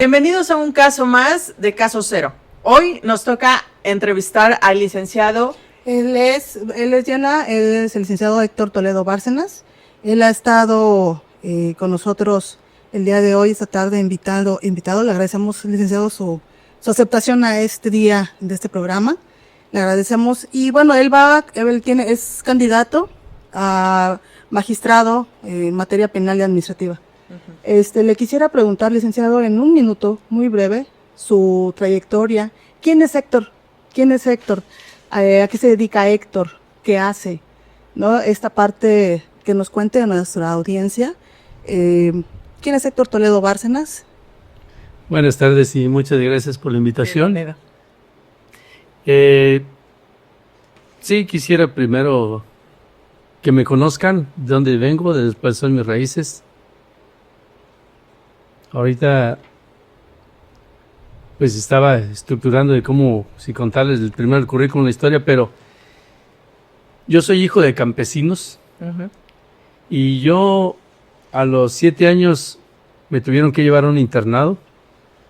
Bienvenidos a un caso más de Caso Cero. Hoy nos toca entrevistar al licenciado. Él es Diana, él es el licenciado Héctor Toledo Bárcenas. Él ha estado con nosotros el día de hoy, esta tarde, invitado. Le agradecemos, licenciado, su aceptación a este día de este programa. Le agradecemos. Y bueno, él es candidato a magistrado en materia penal y administrativa. Le quisiera preguntar, licenciado, en un minuto, muy breve, su trayectoria. ¿Quién es Héctor? ¿A qué se dedica Héctor? ¿Qué hace? ¿No? Esta parte que nos cuente a nuestra audiencia. ¿Quién es Héctor Toledo Bárcenas? Buenas tardes y muchas gracias por la invitación. Sí, quisiera primero que me conozcan de dónde vengo, de cuáles son mis raíces. Ahorita pues estaba estructurando de cómo, si contarles el primer currículum, la historia, pero yo soy hijo de campesinos. Y yo a los 7 años me tuvieron que llevar a un internado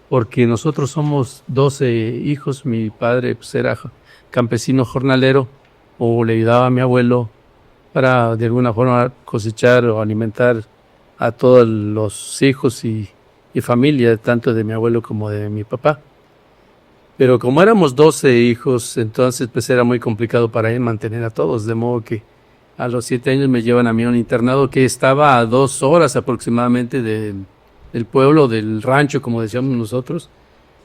porque nosotros somos 12 hijos. Mi padre pues era campesino jornalero o le ayudaba a mi abuelo para de alguna forma cosechar o alimentar a todos los hijos y familia, tanto de mi abuelo como de mi papá. Pero como éramos 12 hijos, entonces pues era muy complicado para él mantener a todos, de modo que a los 7 años me llevan a mí a un internado que estaba a 2 horas aproximadamente del pueblo, del rancho, como decíamos nosotros,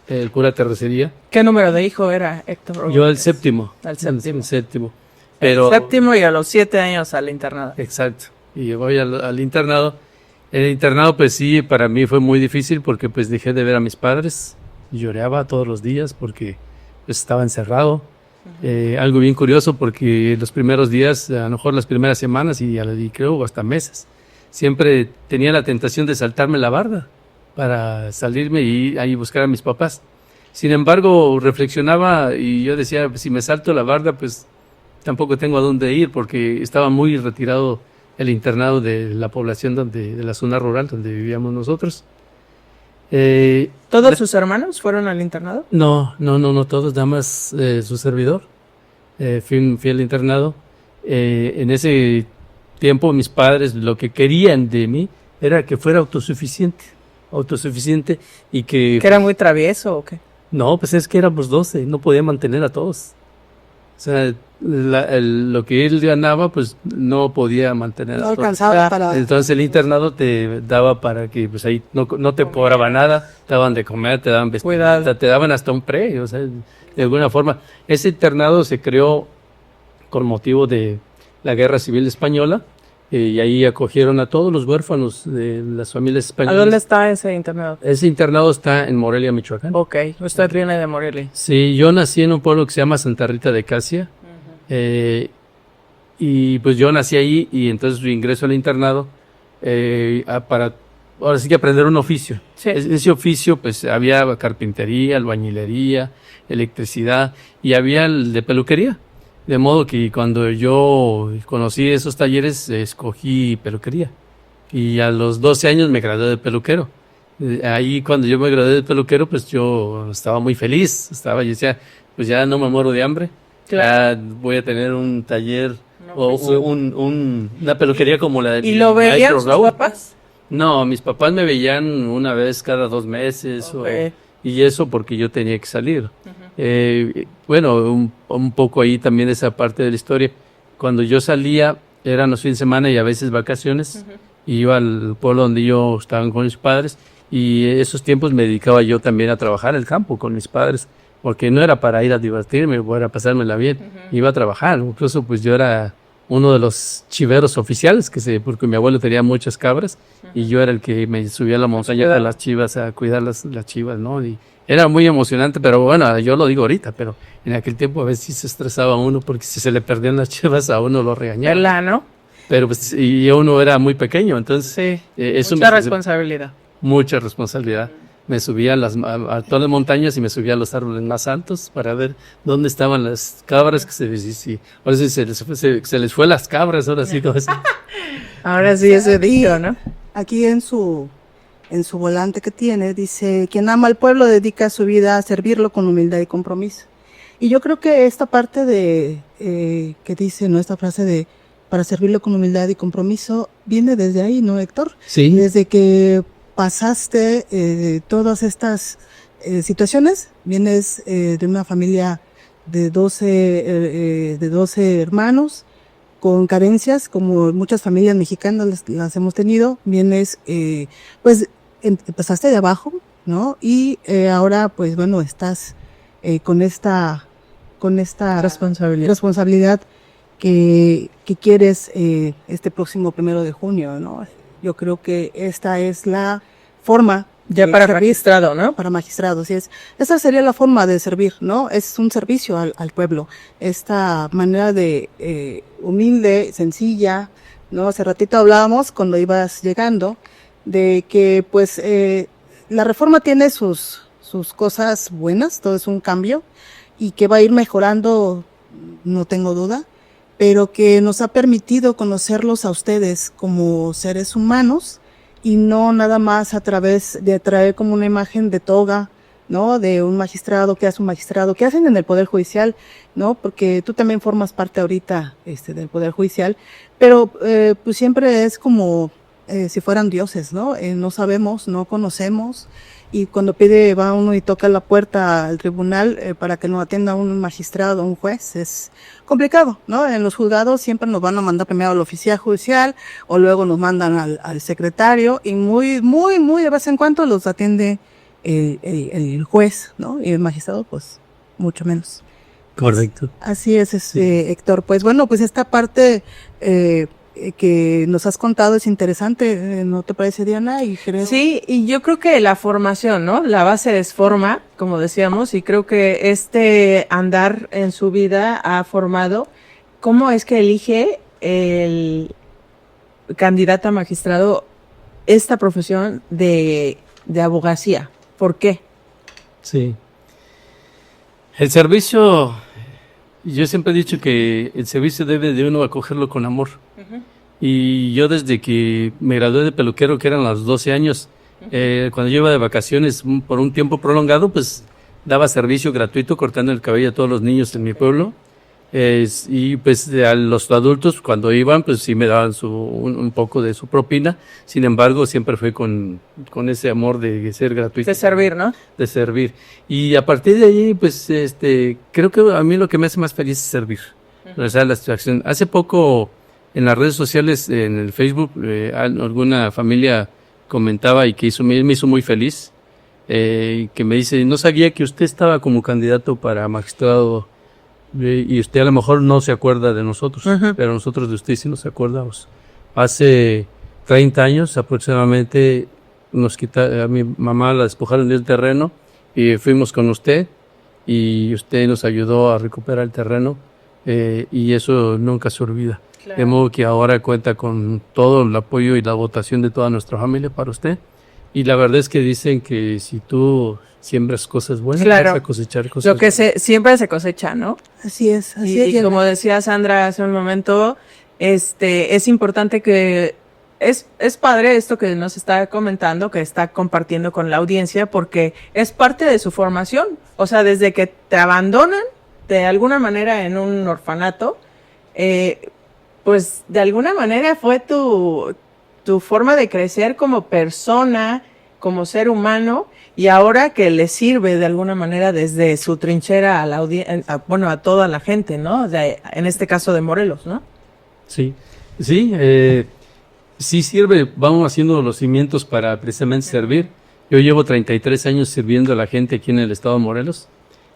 el pura terracería. ¿Qué número de hijo era Héctor? Yo el séptimo. El séptimo. Pero, el séptimo y a los 7 años al internado. Exacto. Y voy al internado. El internado pues sí, para mí fue muy difícil porque pues dejé de ver a mis padres. Lloraba todos los días porque pues, estaba encerrado. Algo bien curioso porque los primeros días, a lo mejor las primeras semanas y creo hasta meses, siempre tenía la tentación de saltarme la barda para salirme y ahí buscar a mis papás. Sin embargo, reflexionaba y yo decía, si me salto la barda, pues tampoco tengo a dónde ir porque estaba muy retirado el internado de la población de la zona rural donde vivíamos nosotros. ¿Todos sus hermanos fueron al internado? No todos, nada más su servidor. Fui al internado. En ese tiempo mis padres lo que querían de mí era que fuera autosuficiente y que... ¿Que era muy travieso o qué? No, pues es que éramos 12, no podía mantener a todos. O sea, lo que él ganaba, pues no podía mantener. No alcanzaba para... Entonces el internado te daba para que, pues ahí no te cobraba nada, te daban de comer, te daban vestimenta, te daban hasta un pre, o sea, de alguna forma. Ese internado se creó con motivo de la Guerra Civil Española, y ahí acogieron a todos los huérfanos de las familias españolas. ¿A dónde está ese internado? Ese internado está en Morelia, Michoacán. Ok, usted viene de Morelia. Sí, yo nací en un pueblo que se llama Santa Rita de Casia, y pues yo nací ahí y entonces ingreso al internado para ahora sí que aprender un oficio. Sí. Ese oficio pues había carpintería, albañilería, electricidad y había el de peluquería. De modo que cuando yo conocí esos talleres, escogí peluquería. Y a los 12 años me gradué de peluquero. Ahí cuando yo me gradué de peluquero, pues yo estaba muy feliz. Yo decía, pues ya no me muero de hambre. Claro. Ya voy a tener un taller una peluquería como la de ¿Y lo veían sus papás? No, mis papás me veían una vez cada 2 meses. Okay. Y eso porque yo tenía que salir. Bueno, un poco ahí también esa parte de la historia. Cuando yo salía, eran los fines de semana y a veces vacaciones, y iba al pueblo donde yo estaba con mis padres, y esos tiempos me dedicaba yo también a trabajar en el campo con mis padres, porque no era para ir a divertirme o para pasármela bien, iba a trabajar. Incluso pues yo era uno de los chiveros oficiales, porque mi abuelo tenía muchas cabras, y yo era el que me subía a la montaña con las chivas a cuidar las chivas, ¿no? Y era muy emocionante, pero bueno, yo lo digo ahorita, pero en aquel tiempo a veces sí se estresaba uno, porque si se le perdían las chivas a uno lo regañaba. ¿Verdad, no? Pero pues, y uno era muy pequeño, entonces... Sí, eso mucha responsabilidad. Mucha responsabilidad. Me subía a todas las montañas y me subía a los árboles más altos para ver dónde estaban las cabras ahora sí se les fue las cabras, ahora sí. Ahora sí ese día, ¿no? Aquí en su en su volante que tiene, dice, quien ama al pueblo dedica su vida a servirlo con humildad y compromiso. Y yo creo que esta parte de, que dice, ¿no? Esta frase de, para servirlo con humildad y compromiso, viene desde ahí, ¿no, Héctor? Sí. Desde que pasaste todas estas situaciones, vienes de una familia de 12 hermanos, con carencias, como muchas familias mexicanas las hemos tenido, vienes, pues, empezaste de abajo, ¿no? Y ahora, pues, bueno, estás con esta responsabilidad que quieres este próximo 1 de junio, ¿no? Yo creo que esta es la forma ya para magistrado, ¿no? Para magistrado, sí es. Esa sería la forma de servir, ¿no? Es un servicio al pueblo. Esta manera de humilde, sencilla, ¿no? Hace ratito hablábamos cuando ibas llegando de que, pues, la reforma tiene sus cosas buenas, todo es un cambio y que va a ir mejorando, no tengo duda, pero que nos ha permitido conocerlos a ustedes como seres humanos y no nada más a través de traer como una imagen de toga, ¿no? De un magistrado, ¿qué hace un magistrado? ¿Qué hacen en el Poder Judicial? ¿No? Porque tú también formas parte ahorita del Poder Judicial, pero pues siempre es como si fueran dioses, ¿no? No sabemos, no conocemos, y cuando va uno y toca la puerta al tribunal para que nos atienda un magistrado, un juez, es complicado, ¿no? En los juzgados siempre nos van a mandar primero al oficial judicial o luego nos mandan al secretario y muy de vez en cuando los atiende el juez, ¿no? Y el magistrado, pues, mucho menos. Correcto. Así es, sí. Héctor. Pues bueno, pues esta parte que nos has contado es interesante, ¿no te parece, Diana? Y creo... Sí, y yo creo que la formación, ¿no? La base es forma, como decíamos, y creo que este andar en su vida ha formado. ¿Cómo es que elige el candidato a magistrado esta profesión de abogacía? ¿Por qué? Sí. El servicio, yo siempre he dicho que el servicio debe de uno acogerlo con amor. Uh-huh. Y yo desde que me gradué de peluquero, que eran los 12 años, cuando yo iba de vacaciones por un tiempo prolongado, pues daba servicio gratuito cortando el cabello a todos los niños en mi pueblo. Y pues a los adultos cuando iban, pues sí me daban un poco de su propina. Sin embargo, siempre fue con ese amor de ser gratuito. De servir, ¿no? De servir. Y a partir de ahí, pues creo que a mí lo que me hace más feliz es servir. Uh-huh. O sea, la satisfacción. Hace poco en las redes sociales, en el Facebook, alguna familia comentaba y que me hizo muy feliz, que me dice, no sabía que usted estaba como candidato para magistrado. Y usted a lo mejor no se acuerda de nosotros, uh-huh, pero nosotros de usted sí nos acordamos. Hace 30 años aproximadamente a mi mamá la despojaron del terreno y fuimos con usted y usted nos ayudó a recuperar el terreno y eso nunca se olvida. Claro. De modo que ahora cuenta con todo el apoyo y la votación de toda nuestra familia para usted. Y la verdad es que dicen que si tú siembras cosas buenas, claro, vas a cosechar cosas lo que siempre se cosecha, ¿no? Así es. Y como decía Sandra hace un momento, es importante que es padre esto que nos está comentando, que está compartiendo con la audiencia, porque es parte de su formación. O sea, desde que te abandonan de alguna manera en un orfanato, pues de alguna manera fue tu forma de crecer como persona, como ser humano, y ahora que le sirve de alguna manera desde su trinchera a la audiencia, bueno, a toda la gente, ¿no? En este caso de Morelos, ¿no? Sí, sí sirve, vamos haciendo los cimientos para precisamente servir. Yo llevo 33 años sirviendo a la gente aquí en el estado de Morelos,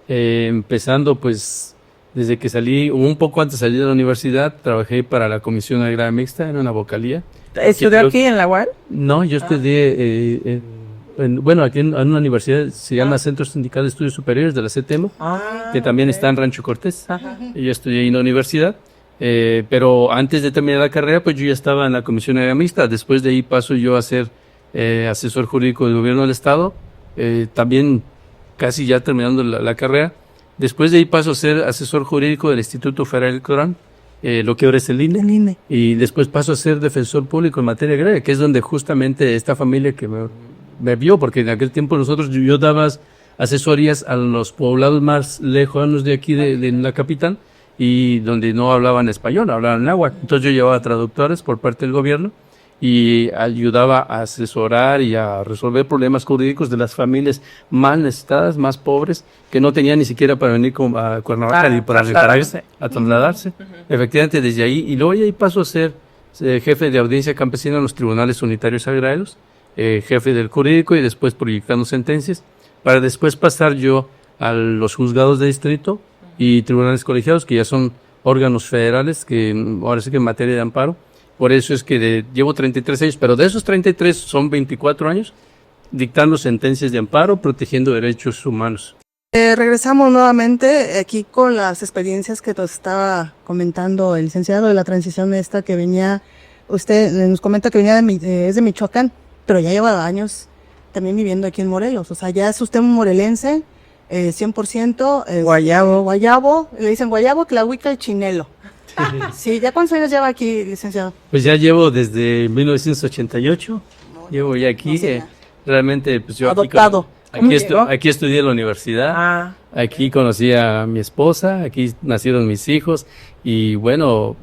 empezando pues desde que salí, un poco antes de salir de la universidad, trabajé para la Comisión Agraria Mixta en una vocalía. ¿Estudió aquí en la UAL? No, yo estudié aquí en una universidad, se llama Centro Sindical de Estudios Superiores de la CETEMO, que también está en Rancho Cortés. Ajá. Y yo estudié en la universidad, pero antes de terminar la carrera, pues yo ya estaba en la Comisión Agraria Mixta. Después de ahí paso yo a ser asesor jurídico del gobierno del estado, también casi ya terminando la carrera. Después de ahí paso a ser asesor jurídico del Instituto Federal Electoral, lo que ahora es el INE. Y después paso a ser defensor público en materia agraria, que es donde justamente esta familia que me vio, porque en aquel tiempo yo daba asesorías a los poblados más lejanos de aquí, de la capital, y donde no hablaban español, hablaban náhuatl. Entonces yo llevaba traductores por parte del gobierno y ayudaba a asesorar y a resolver problemas jurídicos de las familias más necesitadas, más pobres, que no tenían ni siquiera para venir a Cuernavaca ni para trasladarse. Efectivamente, desde ahí. Y luego ahí paso a ser jefe de audiencia campesina en los tribunales unitarios agrarios, jefe del jurídico y después proyectando sentencias, para después pasar yo a los juzgados de distrito y tribunales colegiados, que ya son órganos federales, que ahora sí que en materia de amparo. Por eso es que llevo 33 años, pero de esos 33 son 24 años dictando sentencias de amparo, protegiendo derechos humanos. Regresamos nuevamente aquí con las experiencias que nos estaba comentando el licenciado de la transición esta que venía, usted nos comenta que venía es de Michoacán, pero ya lleva años también viviendo aquí en Morelos, o sea, ya es usted un morelense, 100%. Guayabo, le dicen guayabo, tlahuica y chinelo. Sí, ¿ya cuántos años lleva aquí, licenciado? Pues ya llevo desde 1988, llevo ya aquí, realmente pues yo adoptado. Aquí estudié en la universidad, aquí conocí a mi esposa, aquí nacieron mis hijos y bueno,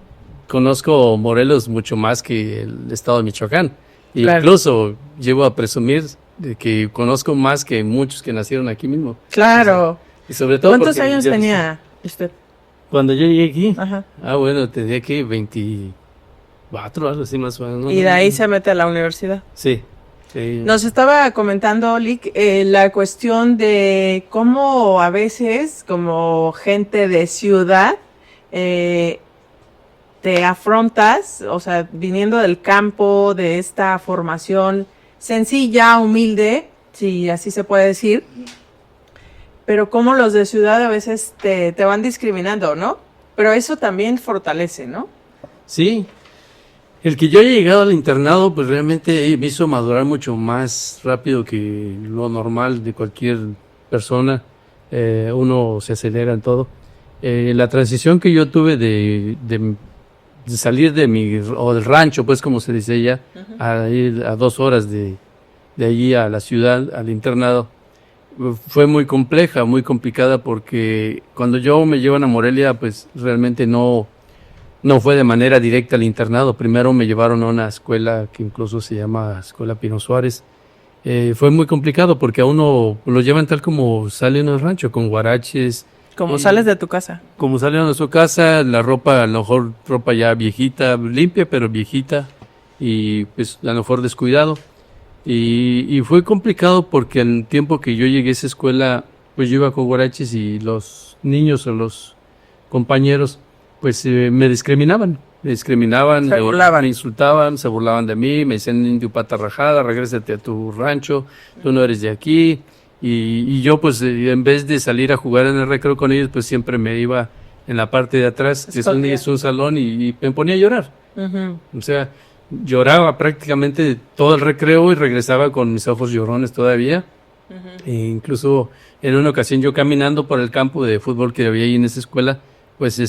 conozco Morelos mucho más que el estado de Michoacán. Claro. Incluso llevo a presumir de que conozco más que muchos que nacieron aquí mismo. Claro. Y sobre todo ¿cuántos años tenía usted? Cuando yo llegué aquí, Ajá. Bueno, tenía que 24, algo así más o menos. Y de ahí se mete a la universidad. Sí. Sí. Nos estaba comentando, Lick, la cuestión de cómo a veces, como gente de ciudad, te afrontas, o sea, viniendo del campo, de esta formación sencilla, humilde, si así se puede decir, pero cómo los de ciudad a veces te van discriminando, ¿no? Pero eso también fortalece, ¿no? Sí. El que yo haya llegado al internado, pues realmente me hizo madurar mucho más rápido que lo normal de cualquier persona. Uno se acelera en todo. La transición que yo tuve de salir o del rancho, pues como se dice ya, a ir a 2 horas de allí a la ciudad, al internado, fue muy compleja, muy complicada, porque cuando yo me llevan a Morelia, pues realmente no fue de manera directa al internado. Primero me llevaron a una escuela que incluso se llama Escuela Pino Suárez. Fue muy complicado porque a uno lo llevan tal como sale en el rancho, con guaraches. Como sales de tu casa. Como salen de su casa, la ropa, a lo mejor ropa ya viejita, limpia pero viejita, y pues a lo mejor descuidado. Y fue complicado porque al tiempo que yo llegué a esa escuela, pues yo iba con guaraches y los niños o los compañeros pues me discriminaban, me insultaban, se burlaban de mí, me decían indio pata rajada, regrésate a tu rancho, tú no eres de aquí, y yo pues en vez de salir a jugar en el recreo con ellos, pues siempre me iba en la parte de atrás, que es un salón, y me ponía a llorar. O sea, lloraba prácticamente todo el recreo y regresaba con mis ojos llorones todavía. E incluso en una ocasión yo caminando por el campo de fútbol que había ahí en esa escuela, pues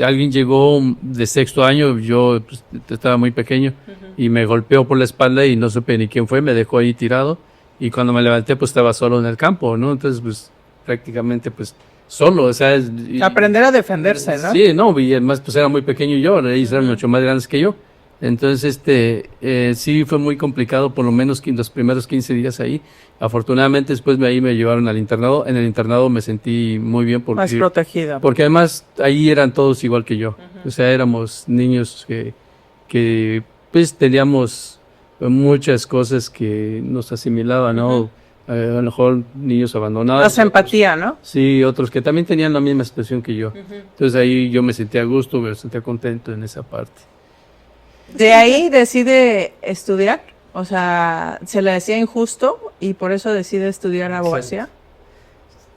alguien llegó de 6º año, yo pues, estaba muy pequeño, y me golpeó por la espalda y no supe ni quién fue, me dejó ahí tirado, y cuando me levanté pues estaba solo en el campo, ¿no? Entonces pues prácticamente pues solo, o sea... aprender a defenderse, ¿no? Sí, no, y además pues era muy pequeño yo, ellos eran mucho más grandes que yo. Entonces, sí fue muy complicado, por lo menos los primeros 15 días ahí. Afortunadamente, después ahí me llevaron al internado. En el internado me sentí muy bien porque... más protegida. Porque además, ahí eran todos igual que yo. O sea, éramos niños que pues, teníamos muchas cosas que nos asimilaban, ¿no? A lo mejor niños abandonados. Más empatía, ¿no? Sí, otros que también tenían la misma situación que yo. Entonces, ahí yo me sentía a gusto, me sentía contento en esa parte. De ahí decide estudiar, o sea, se le decía injusto y por eso decide estudiar abogacía.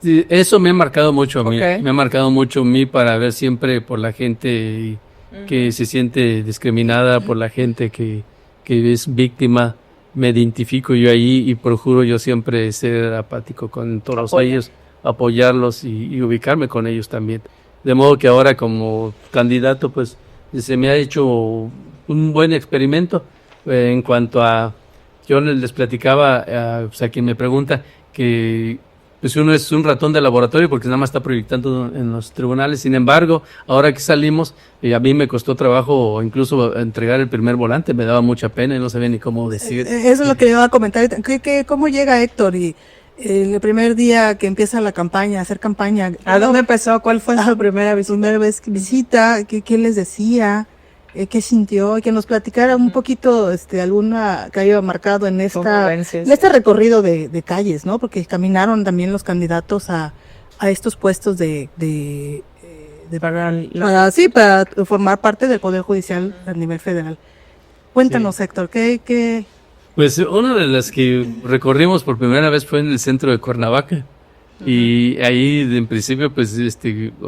Sí, eso me ha marcado mucho a mí, Okay. me ha marcado mucho a mí para ver siempre por la gente que se siente discriminada, por la gente que es víctima. Me identifico yo ahí y procuro yo siempre ser apático con todos ellos, apoyarlos y ubicarme con ellos también. De modo que ahora como candidato pues se me ha hecho un buen experimento en cuanto a yo les platicaba pues a quien me pregunta que pues uno es un ratón de laboratorio porque nada más está proyectando en los tribunales. Sin embargo, ahora que salimos, a mí me costó trabajo incluso entregar el primer volante, me daba mucha pena y no sabía ni cómo decir. Eso es lo que le iba a comentar. ¿Cómo llega Héctor? Y el primer día que empieza la campaña, hacer campaña. ¿A dónde empezó? ¿Cuál fue su primera visita? Primera vez que visita, ¿qué les decía? ¿Qué sintió? Que nos platicara un poquito, alguna que haya marcado en este recorrido de calles, ¿no? Porque caminaron también los candidatos a estos puestos para formar parte del Poder Judicial a nivel federal. Cuéntanos, sí. Héctor, ¿qué? Pues una de las que recorrimos por primera vez fue en el centro de Cuernavaca. Y ahí, en principio, pues,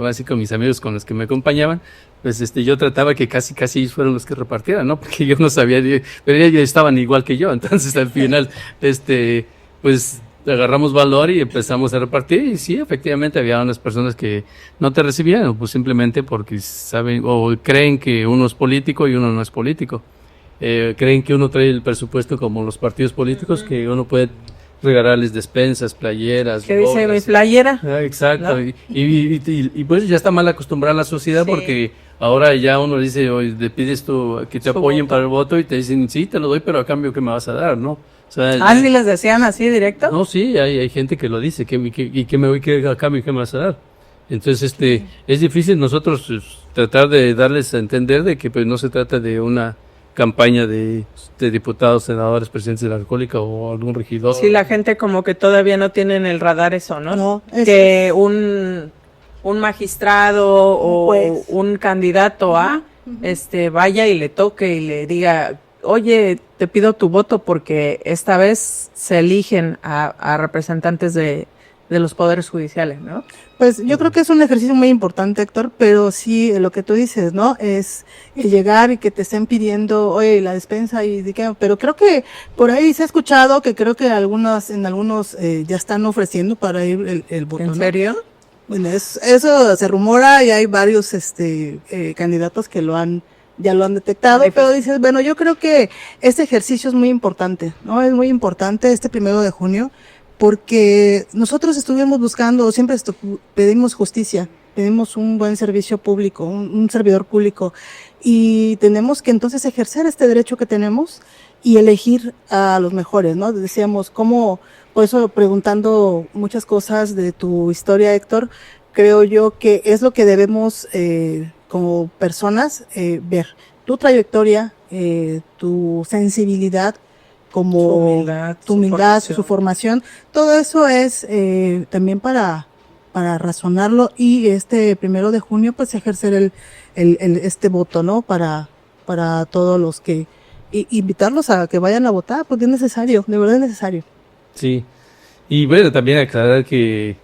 así con mis amigos con los que me acompañaban, pues, yo trataba que casi ellos fueran los que repartieran, ¿no? Porque yo no sabía, pero ellos estaban igual que yo. Entonces, al final, pues, agarramos valor y empezamos a repartir. Y sí, efectivamente, había unas personas que no te recibían, pues, simplemente porque saben o creen que uno es político y uno no es político. Creen que uno trae el presupuesto como los partidos políticos, que uno puede regalarles despensas, playeras. ¿Qué dice mi playera? Exacto. ¿No? Y pues ya está mal acostumbrada la sociedad, sí. Porque ahora ya uno dice, oye, le pides tú que te apoyen para el voto y te dicen, sí, te lo doy, pero a cambio, ¿qué me vas a dar? ¿No? O sea, ¿sí les decían así directo? No, sí, hay gente que lo dice, y que me voy a cambio, ¿qué me vas a dar? Entonces, es difícil nosotros tratar de darles a entender de que pues no se trata de una campaña de diputados, senadores, presidentes de la República o algún regidor. Sí, la gente como que todavía no tiene en el radar eso, ¿no? No, que un magistrado o un candidato vaya y le toque y le diga, oye, te pido tu voto porque esta vez se eligen a representantes de los poderes judiciales, ¿no? Pues yo creo que es un ejercicio muy importante, Héctor, pero sí, lo que tú dices, ¿no? Es el llegar y que te estén pidiendo, oye, la despensa pero creo que por ahí se ha escuchado que creo que en algunos ya están ofreciendo para ir el voto. ¿En serio? Bueno, eso se rumora y hay varios candidatos que ya lo han detectado, pero dices, bueno, yo creo que este ejercicio es muy importante, ¿no? Es muy importante 1 de junio, porque nosotros estuvimos buscando, siempre pedimos justicia, pedimos un buen servicio público, un servidor público, y tenemos que entonces ejercer este derecho que tenemos y elegir a los mejores, ¿no? Decíamos, por eso preguntando muchas cosas de tu historia, Héctor, creo yo que es lo que debemos como personas ver. Tu trayectoria, tu sensibilidad, como tu humildad, su formación, todo eso es también para razonarlo y 1 de junio pues ejercer este voto, ¿no? Para todos los que invitarlos a que vayan a votar, porque es necesario, de verdad es necesario. Sí, y bueno, también aclarar que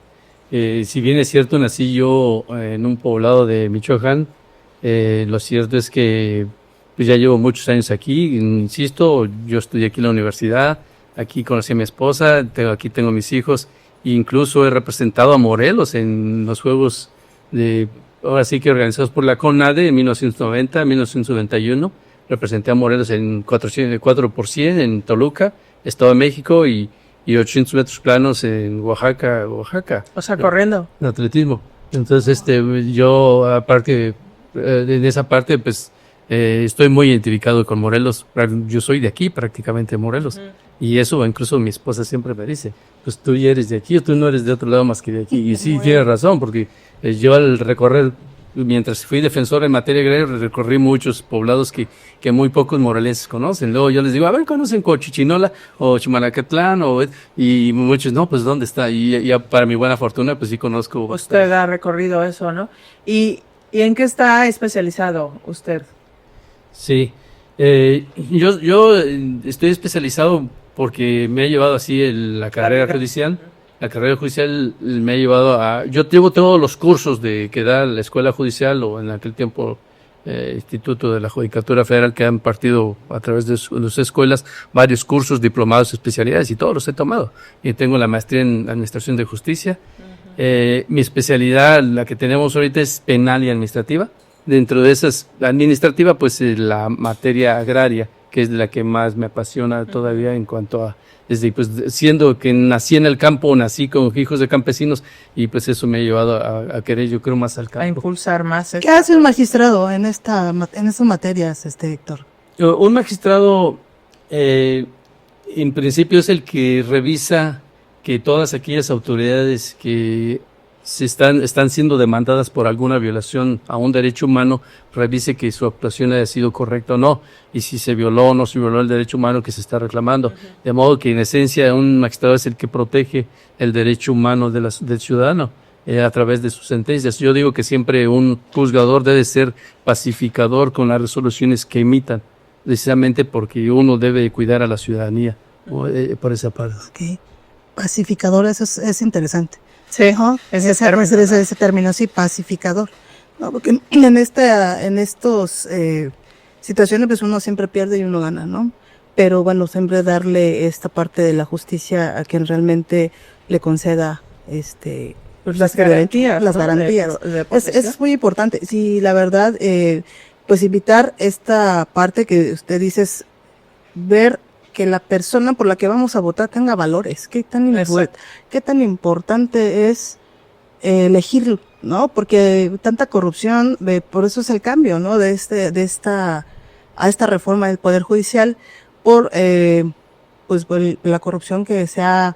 si bien es cierto, nací yo en un poblado de Michoacán, lo cierto es que pues ya llevo muchos años aquí, insisto, yo estudié aquí en la universidad, aquí conocí a mi esposa, aquí tengo mis hijos, e incluso he representado a Morelos en los juegos ahora sí que organizados por la CONADE en 1990, 1991, representé a Morelos en 4x100 en Toluca, Estado de México y 800 metros planos en Oaxaca. O sea, corriendo. En atletismo. Entonces, yo aparte, en esa parte, pues, estoy muy identificado con Morelos. Yo soy de aquí, prácticamente Morelos. Y eso incluso mi esposa siempre me dice, pues tú ya eres de aquí o tú no eres de otro lado más que de aquí. Y sí, tiene razón, porque yo al recorrer, mientras fui defensor en materia agraria, recorrí muchos poblados que muy pocos morelenses conocen. Luego yo les digo, a ver, ¿conocen Cochichinola o Chimalacatlán? Y muchos, no, pues ¿dónde está? Y para mi buena fortuna, pues sí conozco. Usted ha recorrido eso, ¿no? ¿Y en qué está especializado usted? Sí, yo estoy especializado porque me ha llevado así la carrera judicial. La carrera judicial me ha llevado yo llevo todos los cursos que da la Escuela Judicial o en aquel tiempo Instituto de la Judicatura Federal, que han partido a través de sus escuelas varios cursos, diplomados, especialidades, y todos los he tomado. Y tengo la maestría en Administración de Justicia. Mi especialidad, la que tenemos ahorita, es penal y administrativa. Dentro de esas, la administrativa, pues la materia agraria, que es la que más me apasiona todavía en cuanto a, desde pues siendo que nací en el campo, nací con hijos de campesinos y pues eso me ha llevado a querer, yo creo, más al A campo. impulsar más. ¿Qué hace un magistrado en estas materias, Héctor? Un magistrado, en principio, es el que revisa que todas aquellas autoridades que están siendo demandadas por alguna violación a un derecho humano, revise que su actuación haya sido correcta o no, y si se violó o no se violó el derecho humano que se está reclamando. De modo que, en esencia, un magistrado es el que protege el derecho humano del ciudadano a través de sus sentencias. Yo digo que siempre un juzgador debe ser pacificador con las resoluciones que emitan, precisamente porque uno debe cuidar a la ciudadanía por esa parte. Okay. Pacificador, eso es interesante. Sí, ¿No? Ese término, sí, pacificador. No, porque en estos situaciones pues uno siempre pierde y uno gana, ¿no? Pero bueno, siempre darle esta parte de la justicia a quien realmente le conceda pues las garantías. Las garantías. Es muy importante. Sí, la verdad, pues invitar esta parte que usted dice es ver que la persona por la que vamos a votar tenga valores. ¿Qué tan importante es elegirlo, ¿no? Porque tanta corrupción, por eso es el cambio, ¿no? A esta reforma del Poder Judicial por la corrupción que se ha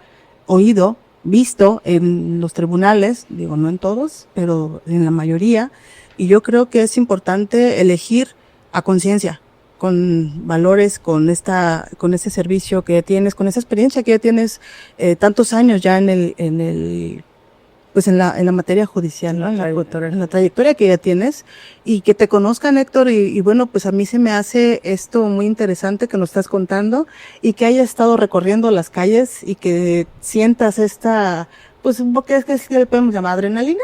visto en los tribunales, digo, no en todos, pero en la mayoría. Y yo creo que es importante elegir a conciencia, con valores, con ese servicio que tienes, con esa experiencia que ya tienes tantos años ya en la materia judicial, ¿no? En la trayectoria que ya tienes, y que te conozcan, Héctor, y bueno, pues a mí se me hace esto muy interesante que nos estás contando, y que hayas estado recorriendo las calles y que sientas pues un poco, ¿qué le podemos llamar? ¿Adrenalina?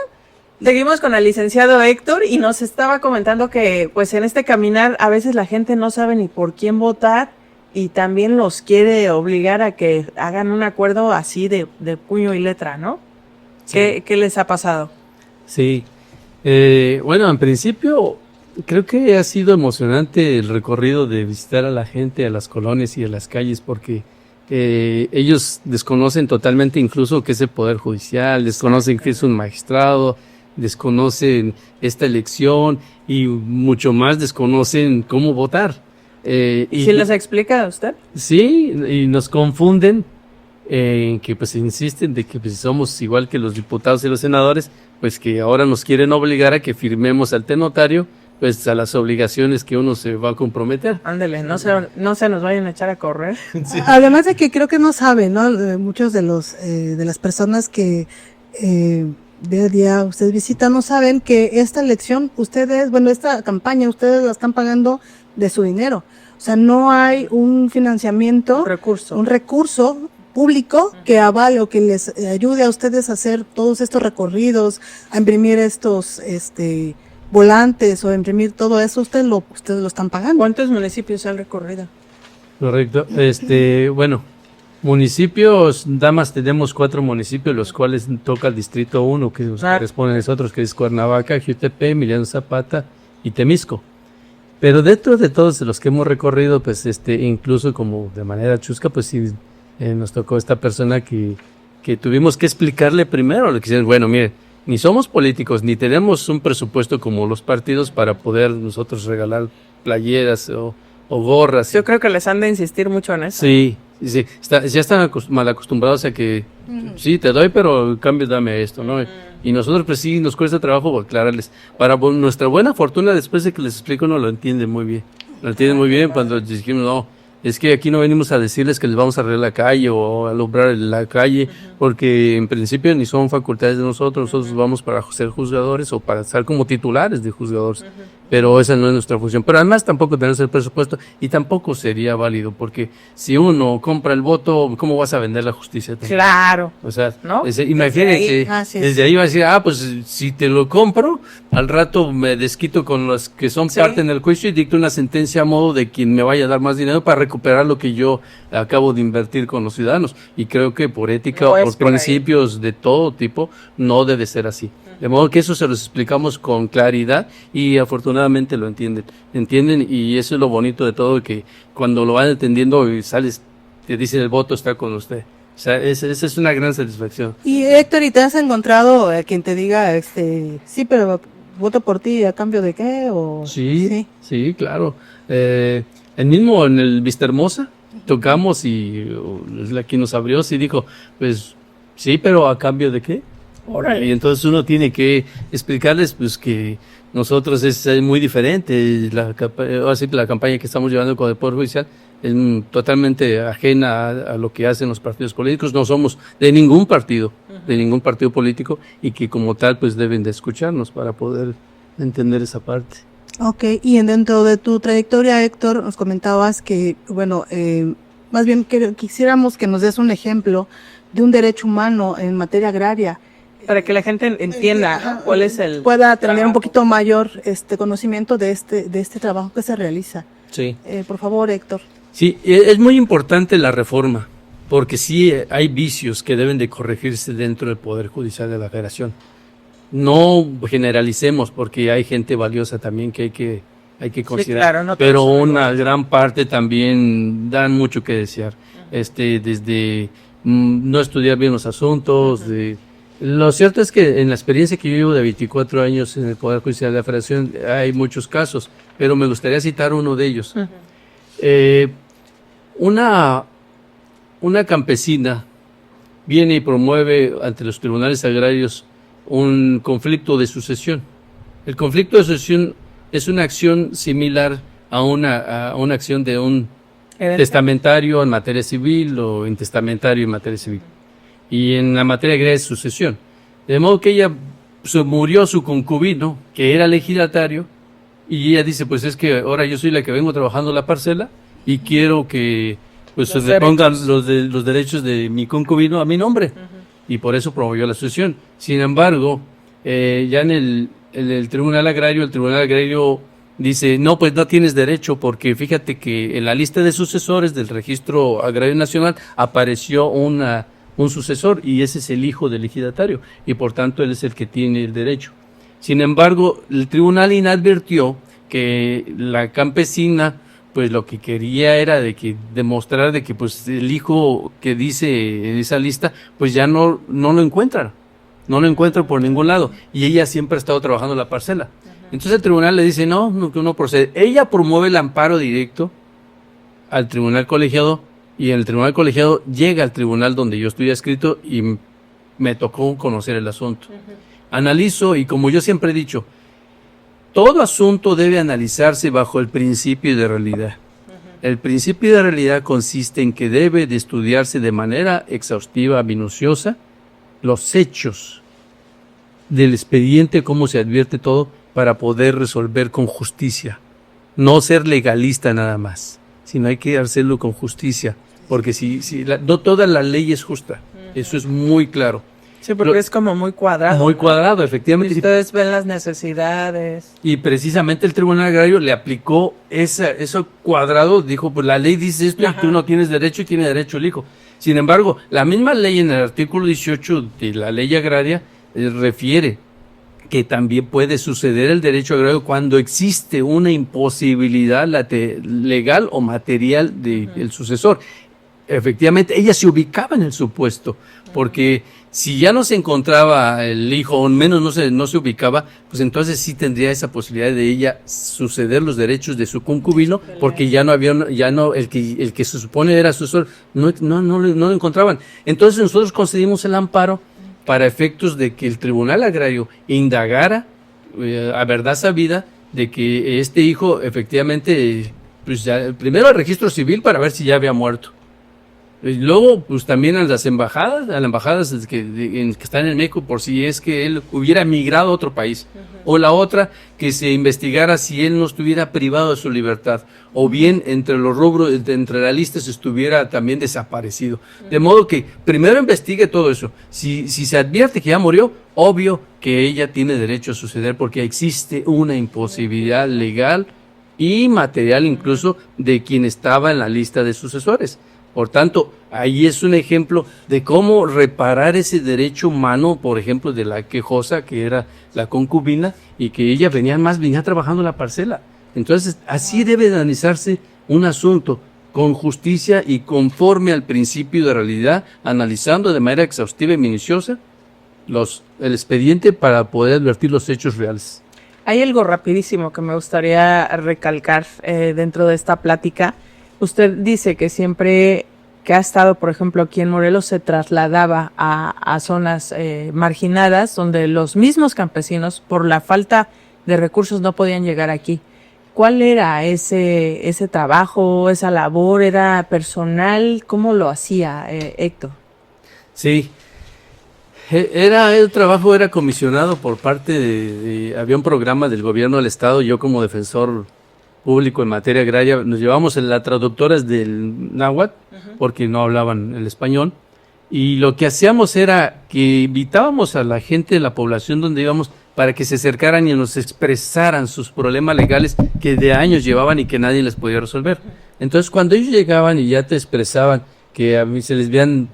Seguimos con el licenciado Héctor y nos estaba comentando que pues en este caminar a veces la gente no sabe ni por quién votar y también los quiere obligar a que hagan un acuerdo así de puño y letra, ¿no? Sí. ¿Qué les ha pasado? Sí, bueno, en principio creo que ha sido emocionante el recorrido de visitar a la gente, a las colonias y a las calles, porque ellos desconocen totalmente incluso qué es el Poder Judicial, desconocen qué es un magistrado, desconocen esta elección y mucho más desconocen cómo votar. ¿Y si les explica a usted? Sí, y nos confunden en que pues insisten de que pues, somos igual que los diputados y los senadores, pues que ahora nos quieren obligar a que firmemos ante notario pues a las obligaciones que uno se va a comprometer. Ándele, no se nos vayan a echar a correr. Sí. Además de que creo que no saben, ¿no? Muchos de las personas que día a día ustedes visitan no saben que esta elección, esta campaña, ustedes la están pagando de su dinero. O sea, no hay un financiamiento, un recurso público que avale o que les ayude a ustedes a hacer todos estos recorridos, a imprimir estos volantes o a imprimir todo eso. Ustedes lo están pagando. ¿Cuántos municipios han recorrido? Correcto. Bueno, municipios, Damas, tenemos 4 municipios, los cuales toca el distrito 1, que corresponden a nosotros, que es Cuernavaca, Jiutepec, Emiliano Zapata y Temisco. Pero dentro de todos los que hemos recorrido, pues incluso como de manera chusca, pues sí, nos tocó esta persona que tuvimos que explicarle primero, le quisieron, bueno, mire, ni somos políticos, ni tenemos un presupuesto como los partidos para poder nosotros regalar playeras o gorras. Yo creo que les han de insistir mucho en eso. Sí, ya están mal acostumbrados a que sí, te doy, pero en cambio dame esto, ¿no? Y nosotros pues sí, nos cuesta trabajo aclararles. Para nuestra buena fortuna, después de que les explico, no lo entienden muy bien. Lo entienden muy bien cuando dijimos, no, es que aquí no venimos a decirles que les vamos a arreglar la calle o a alumbrar la calle, porque en principio ni son facultades de nosotros vamos para ser juzgadores o para estar como titulares de juzgadores, pero esa no es nuestra función. Pero además tampoco tenemos el presupuesto y tampoco sería válido, porque si uno compra el voto, ¿cómo vas a vender la justicia? Claro. O sea, ¿no? Imagínate, desde ahí va a decir, pues si te lo compro, al rato me desquito con los que son parte en el juicio y dicto una sentencia a modo de quien me vaya a dar más dinero para recuperar lo que yo acabo de invertir con los ciudadanos. Y creo que por ética o por principios de todo tipo no debe ser así. De modo que eso se los explicamos con claridad y afortunadamente lo entienden y eso es lo bonito de todo, que cuando lo van entendiendo y sales, te dicen el voto está con usted. O sea, esa es una gran satisfacción. Y Héctor, ¿y te has encontrado quien te diga, sí, pero voto por ti a cambio de qué? O Sí, claro. El mismo en el Vista Hermosa tocamos y la que nos abrió sí dijo, pues sí, pero a cambio de qué. Y entonces uno tiene que explicarles pues que nosotros es muy diferente. La campaña que estamos llevando con el Poder Judicial es totalmente ajena a lo que hacen los partidos políticos. No somos de ningún partido político y que como tal pues deben de escucharnos para poder entender esa parte. Ok, y dentro de tu trayectoria, Héctor, nos comentabas que, bueno, más bien quisiéramos que nos des un ejemplo de un derecho humano en materia agraria. Para que la gente entienda cuál es el... Pueda tener un poquito mayor conocimiento de este trabajo que se realiza. Sí. Por favor, Héctor. Sí, es muy importante la reforma, porque sí hay vicios que deben de corregirse dentro del Poder Judicial de la Federación. No generalicemos, porque hay gente valiosa también que hay que considerar, claro, no pero todos son una iguales. gran parte también dan mucho que desear. Desde no estudiar bien los asuntos, lo cierto es que en la experiencia que yo llevo de 24 años en el Poder Judicial de la Federación hay muchos casos, pero me gustaría citar uno de ellos. Una campesina viene y promueve ante los tribunales agrarios un conflicto de sucesión. El conflicto de sucesión es una acción similar a una acción de un testamentario en materia civil o intestamentario en materia civil. Y en la materia agraria es sucesión. De modo que ella murió su concubino, que era lejidatario, y ella dice, pues es que ahora yo soy la que vengo trabajando la parcela y quiero que pues se le pongan los derechos de mi concubino a mi nombre. Y por eso promovió la sucesión. Sin embargo, ya en el Tribunal Agrario, el Tribunal Agrario dice, no, pues no tienes derecho, porque fíjate que en la lista de sucesores del Registro Agrario Nacional apareció un sucesor y ese es el hijo del ejidatario y por tanto él es el que tiene el derecho. Sin embargo, el tribunal inadvirtió que la campesina pues lo que quería era demostrar de que pues el hijo que dice en esa lista pues ya no lo encuentran por ningún lado y ella siempre ha estado trabajando la parcela. Entonces el tribunal le dice no procede. Ella promueve el amparo directo al tribunal colegiado y el tribunal colegiado llega al tribunal donde yo estoy adscrito y me tocó conocer el asunto. Analizo y como yo siempre he dicho, todo asunto debe analizarse bajo el principio de realidad. El principio de realidad consiste en que debe de estudiarse de manera exhaustiva, minuciosa, los hechos del expediente, cómo se advierte todo, para poder resolver con justicia. No ser legalista nada más, sino hay que hacerlo con justicia, porque no toda la ley es justa, eso es muy claro. Sí, porque es como muy cuadrado. Muy cuadrado, efectivamente. Y ustedes ven las necesidades. Y precisamente el Tribunal Agrario le aplicó eso cuadrado, dijo, pues la ley dice esto y tú no tienes derecho y tiene derecho el hijo. Sin embargo, la misma ley en el artículo 18 de la ley agraria refiere que también puede suceder el derecho agrario cuando existe una imposibilidad legal o material del sucesor. Efectivamente, ella se ubicaba en el supuesto, porque si ya no se encontraba el hijo, o menos no se ubicaba, pues entonces sí tendría esa posibilidad de ella suceder los derechos de su concubino, porque ya no el que se supone era sucesor, no lo encontraban. Entonces nosotros concedimos el amparo para efectos de que el Tribunal Agrario indagara a verdad sabida de que este hijo efectivamente, pues ya, primero al registro civil para ver si ya había muerto. Y luego, pues también a las embajadas que están en México por si es que él hubiera migrado a otro país. O la otra, que se investigara si él no estuviera privado de su libertad. O bien entre los rubros, entre las listas estuviera también desaparecido. De modo que primero investigue todo eso. Si se advierte que ya murió, obvio que ella tiene derecho a suceder porque existe una imposibilidad legal y material incluso de quien estaba en la lista de sucesores. Por tanto, ahí es un ejemplo de cómo reparar ese derecho humano, por ejemplo, de la quejosa, que era la concubina, y que ella venía trabajando en la parcela. Entonces, así debe de analizarse un asunto, con justicia y conforme al principio de realidad, analizando de manera exhaustiva y minuciosa el expediente para poder advertir los hechos reales. Hay algo rapidísimo que me gustaría recalcar dentro de esta plática. Usted dice que siempre que ha estado, por ejemplo, aquí en Morelos, se trasladaba a zonas marginadas donde los mismos campesinos, por la falta de recursos, no podían llegar aquí. ¿Cuál era ese trabajo, esa labor? ¿Era personal? ¿Cómo lo hacía Héctor? Sí. El trabajo era comisionado por parte había un programa del gobierno del estado. Yo, como defensor público en materia agraria, nos llevamos las traductoras del náhuatl, porque no hablaban el español, y lo que hacíamos era que invitábamos a la gente de la población donde íbamos para que se acercaran y nos expresaran sus problemas legales que de años llevaban y que nadie les podía resolver. Entonces, cuando ellos llegaban y ya te expresaban que a mí se les habían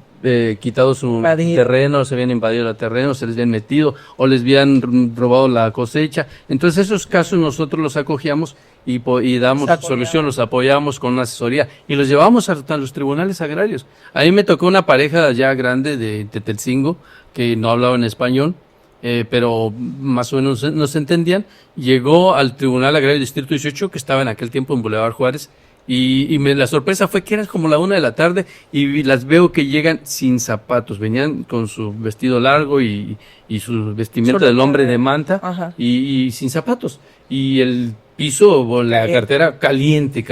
quitado su terreno, se habían invadido el terreno, se les habían metido o les habían robado la cosecha. Entonces, esos casos nosotros los acogíamos y damos solución, los apoyamos con una asesoría y los llevamos a los tribunales agrarios. Ahí me tocó una pareja ya grande de Tetelcingo que no hablaban español, pero más o menos nos entendían. Llegó al Tribunal Agrario Distrito 18, que estaba en aquel tiempo en Boulevard Juárez, y la sorpresa fue que eran como la 1 de la tarde y las veo que llegan sin zapatos, venían con su vestido largo y su vestimenta del hombre de manta y sin zapatos, y el piso o la cartera caliente.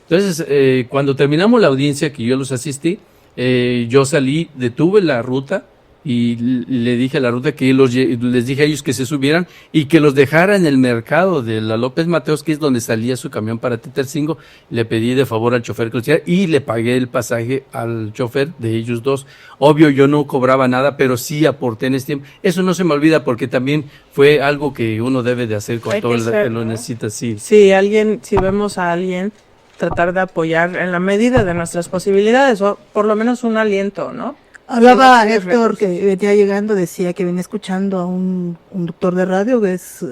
Entonces, cuando terminamos la audiencia, que yo los asistí, yo salí, detuve la ruta y le dije a la ruta que les dije a ellos que se subieran y que los dejara en el mercado de la López Mateos, que es donde salía su camión para Tetelcingo. Le pedí de favor al chofer que lo hiciera y le pagué el pasaje al chofer de ellos dos. Obvio, yo no cobraba nada, pero sí aporté en ese tiempo. Eso no se me olvida, porque también fue algo que uno debe de hacer con todo el que lo necesita. Sí, si vemos a alguien, tratar de apoyar en la medida de nuestras posibilidades, o por lo menos un aliento, ¿no? Hablaba Héctor, que venía llegando, decía que venía escuchando a un doctor de radio, que es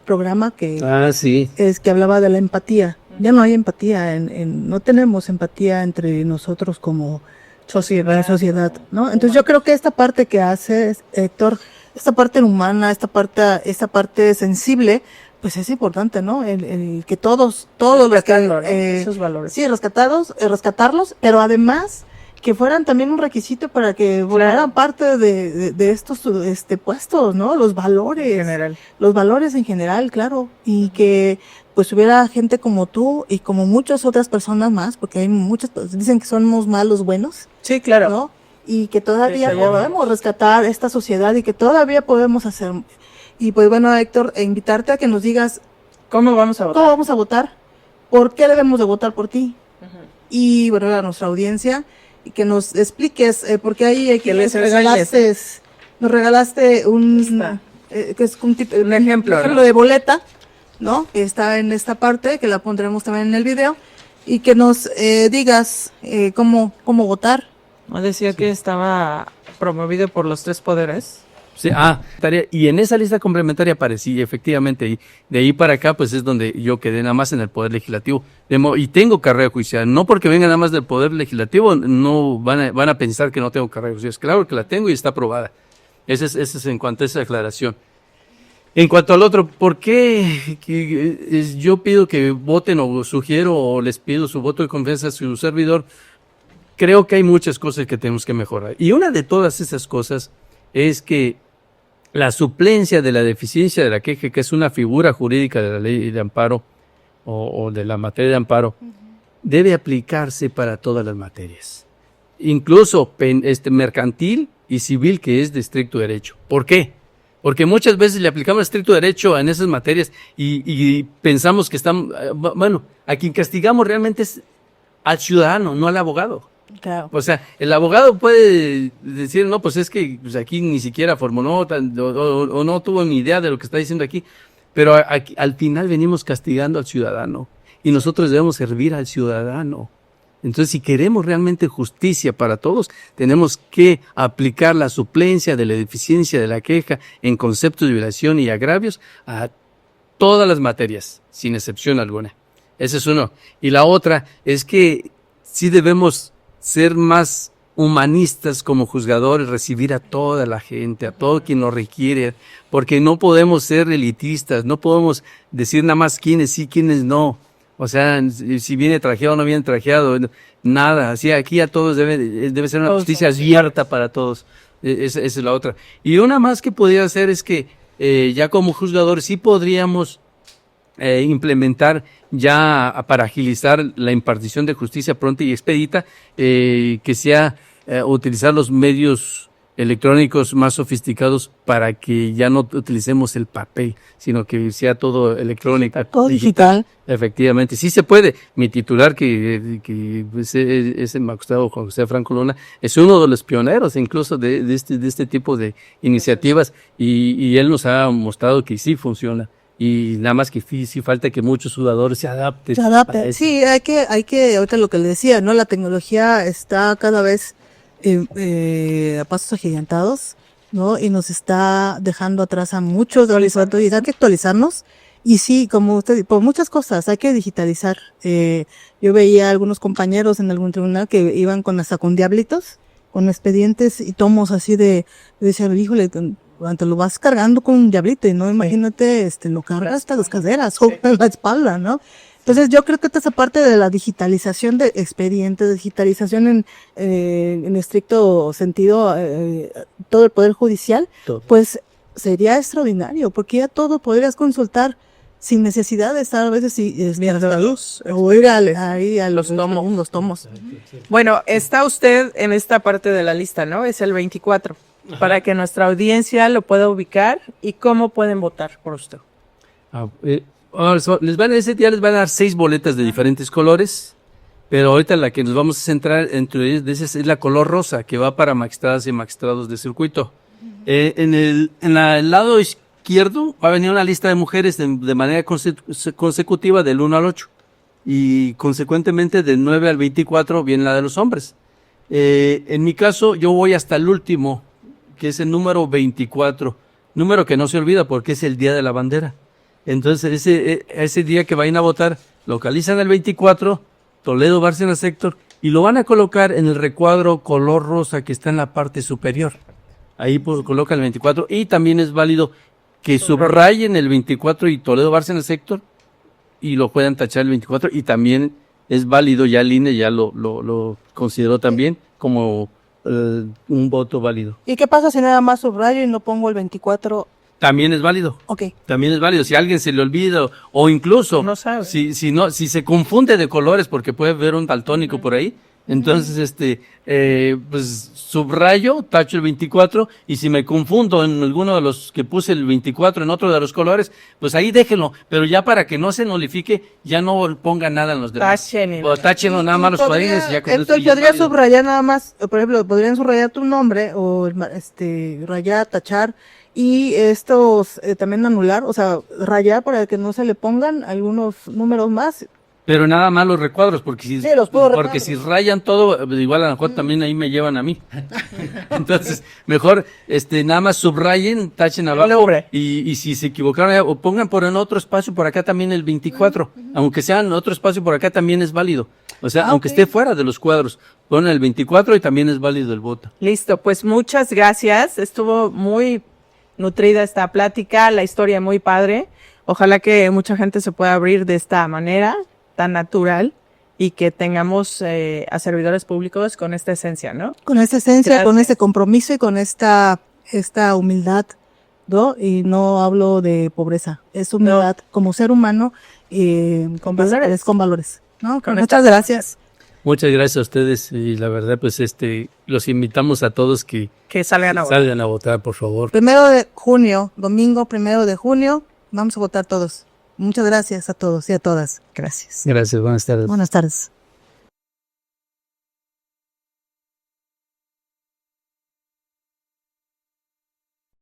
programa que es que hablaba de la empatía. Ya no hay empatía, no tenemos empatía entre nosotros como sociedad, ¿no? Entonces yo creo que esta parte que hace Héctor, esta parte humana, esta parte sensible, pues es importante, ¿no? El que todos los que esos valores. Sí, rescatarlos, pero además que fueran también un requisito para que fueran parte de estos puestos, ¿no? Los valores en general, claro, y que pues hubiera gente como tú y como muchas otras personas más, porque hay muchas, dicen que somos malos buenos. Sí, claro. ¿No? Y que todavía podemos rescatar esta sociedad y que todavía podemos hacer. Y pues bueno, Héctor, invitarte a que nos digas ¿cómo vamos a votar? ¿Por qué debemos de votar por ti? Y bueno, a nuestra audiencia, y que nos expliques por qué ahí nos regalaste un ejemplo de boleta, ¿no? Que está en esta parte, que la pondremos también en el video, y que nos digas cómo votar. Decía que estaba promovido por los 3 poderes. Sí, y en esa lista complementaria aparecí, efectivamente, y de ahí para acá pues es donde yo quedé nada más en el Poder Legislativo, y tengo carrera judicial. No porque venga nada más del Poder Legislativo, no van a pensar que no tengo carrera judicial. Claro que la tengo y está aprobada. Ese es en cuanto a esa aclaración. En cuanto al otro, ¿por qué yo pido que voten o sugiero o les pido su voto de confianza a su servidor? Creo que hay muchas cosas que tenemos que mejorar. Y una de todas esas cosas es que la suplencia de la deficiencia de la queja, que es una figura jurídica de la ley de amparo o de la materia de amparo, debe aplicarse para todas las materias, incluso mercantil y civil, que es de estricto derecho. ¿Por qué? Porque muchas veces le aplicamos estricto derecho en esas materias y pensamos que estamos, a quien castigamos realmente es al ciudadano, no al abogado. Claro. O sea, el abogado puede decir, no, pues es que pues aquí ni siquiera formó nota o no tuvo ni idea de lo que está diciendo aquí, pero aquí, al final venimos castigando al ciudadano y nosotros debemos servir al ciudadano. Entonces, si queremos realmente justicia para todos, tenemos que aplicar la suplencia de la deficiencia de la queja en conceptos de violación y agravios a todas las materias, sin excepción alguna. Ese es uno. Y la otra es que sí debemos ser más humanistas como juzgadores, recibir a toda la gente, a todo quien lo requiere, porque no podemos ser elitistas, no podemos decir nada más quiénes sí, quiénes no. O sea, si viene trajeado o no viene trajeado, nada. Así aquí a todos debe ser una justicia abierta para todos. Esa es la otra. Y una más que podría hacer es que ya como juzgadores sí podríamos implementar ya para agilizar la impartición de justicia pronta y expedita, que sea utilizar los medios electrónicos más sofisticados para que ya no utilicemos el papel, sino que sea todo electrónico. Todo digital. Efectivamente, sí se puede. Mi titular, que es el magistrado Juan José Franco Luna, es uno de los pioneros incluso de este tipo de iniciativas y él nos ha mostrado que sí funciona. Y nada más que sí falta que muchos jugadores se adapten. Sí, hay que, ahorita lo que le decía, ¿no? La tecnología está cada vez a pasos agigantados, ¿no? Y nos está dejando atrás a muchos y hay que actualizarnos. Y sí, como usted, por muchas cosas, hay que digitalizar. Yo veía a algunos compañeros en algún tribunal que iban hasta con diablitos, con expedientes y tomos así de decir, híjole, te lo vas cargando con un diablito, ¿no? Imagínate, lo cargas hasta las caderas o en la espalda, ¿no? Entonces yo creo que esta parte de la digitalización de expedientes, digitalización en estricto sentido, todo el Poder Judicial, pues sería extraordinario, porque ya todo podrías consultar sin necesidad de estar a veces la luz o ir a los tomos. Bueno, está usted en esta parte de la lista, ¿no? Es el 24. Ajá. Para que nuestra audiencia lo pueda ubicar y cómo pueden votar por usted. Ese día les van a dar 6 boletas de diferentes colores, pero ahorita la que nos vamos a centrar entre ellas es la color rosa, que va para magistradas y magistrados de circuito. En el lado izquierdo va a venir una lista de mujeres de manera consecutiva del 1 al 8, y consecuentemente del 9 al 24 viene la de los hombres. En mi caso, yo voy hasta el último, que es el número 24, número que no se olvida porque es el Día de la Bandera. Entonces, ese día que vayan a votar, localizan el 24, Toledo Bárcenas Héctor, y lo van a colocar en el recuadro color rosa que está en la parte superior. Ahí colocan el 24, y también es válido que subrayen el 24 y Toledo Bárcenas Héctor, y lo puedan tachar el 24, y también es válido, ya el INE ya lo consideró también como un voto válido. ¿Y qué pasa si nada más subrayo y no pongo el 24? También es válido. Okay. También es válido. Si a alguien se le olvida o incluso no sabe. Si se confunde de colores porque puede haber un daltónico por ahí, entonces pues subrayo, tacho el 24, y si me confundo en alguno de los que puse el 24 en otro de los colores, pues ahí déjenlo, pero ya para que no se nulifique, ya no ponga nada en los demás. Táchenlo nada más los cuadrines y ya con eso. Entonces podría subrayar nada más, por ejemplo, podrían subrayar tu nombre o rayar, tachar, y estos también anular, o sea, rayar para que no se le pongan algunos números más. Pero nada más los recuadros, porque si, sí, porque si rayan todo, igual a lo mejor también ahí me llevan a mí. Entonces, mejor nada más subrayen, tachen abajo, y si se equivocaron, o pongan por en otro espacio por acá también el 24, aunque sea en otro espacio por acá también es válido. O sea, aunque esté fuera de los cuadros, ponen el 24 y también es válido el voto. Listo, pues muchas gracias. Estuvo muy nutrida esta plática, la historia muy padre. Ojalá que mucha gente se pueda abrir de esta manera tan natural y que tengamos a servidores públicos con esta esencia, ¿no? Con esta esencia, gracias. Con este compromiso y con esta humildad, ¿no? Y no hablo de pobreza, es humildad como ser humano con valores, ¿no? Muchas gracias. Muchas gracias a ustedes y la verdad pues los invitamos a todos que salgan a votar, por favor. 1 de junio, domingo 1 de junio, vamos a votar todos. Muchas gracias a todos y a todas. Gracias. Gracias, buenas tardes. Buenas tardes.